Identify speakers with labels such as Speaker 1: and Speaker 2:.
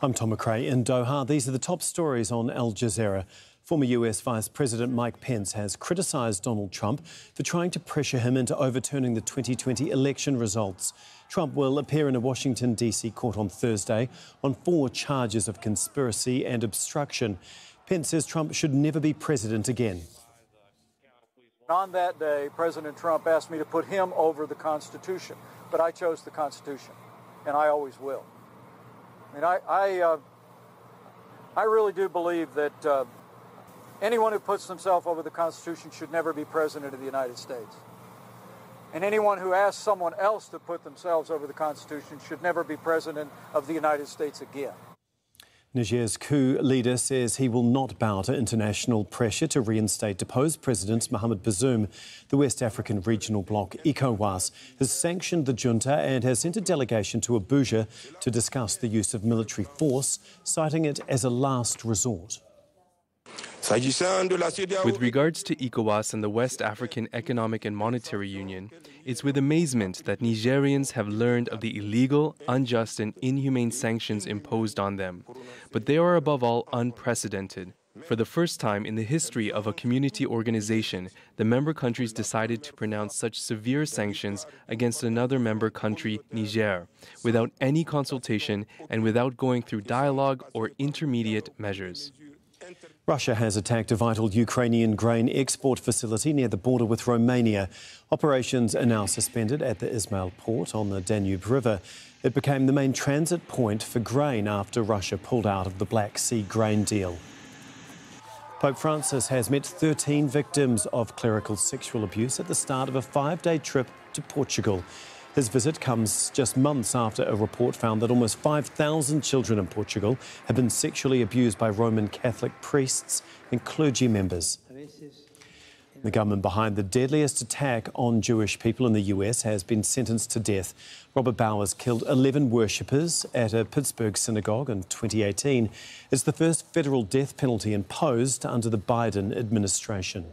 Speaker 1: I'm Tom McRae in Doha. These are the top stories on Al Jazeera. Former US Vice President Mike Pence has criticised Donald Trump for trying to pressure him into overturning the 2020 election results. Trump will appear in a Washington, D.C. court on Thursday on 4 charges of conspiracy and obstruction. Pence says Trump should never be president again.
Speaker 2: On that day, President Trump asked me to put him over the Constitution, but I chose the Constitution, and I always will. I mean, I really do believe that anyone who puts themselves over the Constitution should never be president of the United States. And anyone who asks someone else to put themselves over the Constitution should never be president of the United States again.
Speaker 1: Niger's coup leader says he will not bow to international pressure to reinstate deposed President Mohamed Bazoum. The West African regional bloc, ECOWAS, has sanctioned the junta and has sent a delegation to Abuja to discuss the use of military force, citing it as a last resort.
Speaker 3: With regards to ECOWAS and the West African Economic and Monetary Union, it's with amazement that Nigerians have learned of the illegal, unjust and inhumane sanctions imposed on them. But they are above all unprecedented. For the first time in the history of a community organization, the member countries decided to pronounce such severe sanctions against another member country, Niger, without any consultation and without going through dialogue or intermediate measures.
Speaker 1: Russia has attacked a vital Ukrainian grain export facility near the border with Romania. Operations are now suspended at the Izmail port on the Danube River. It became the main transit point for grain after Russia pulled out of the Black Sea grain deal. Pope Francis has met 13 victims of clerical sexual abuse at the start of a 5-day trip to Portugal. His visit comes just months after a report found that almost 5,000 children in Portugal have been sexually abused by Roman Catholic priests and clergy members. The gunman behind the deadliest attack on Jewish people in the US has been sentenced to death. Robert Bowers killed 11 worshippers at a Pittsburgh synagogue in 2018. It's the first federal death penalty imposed under the Biden administration.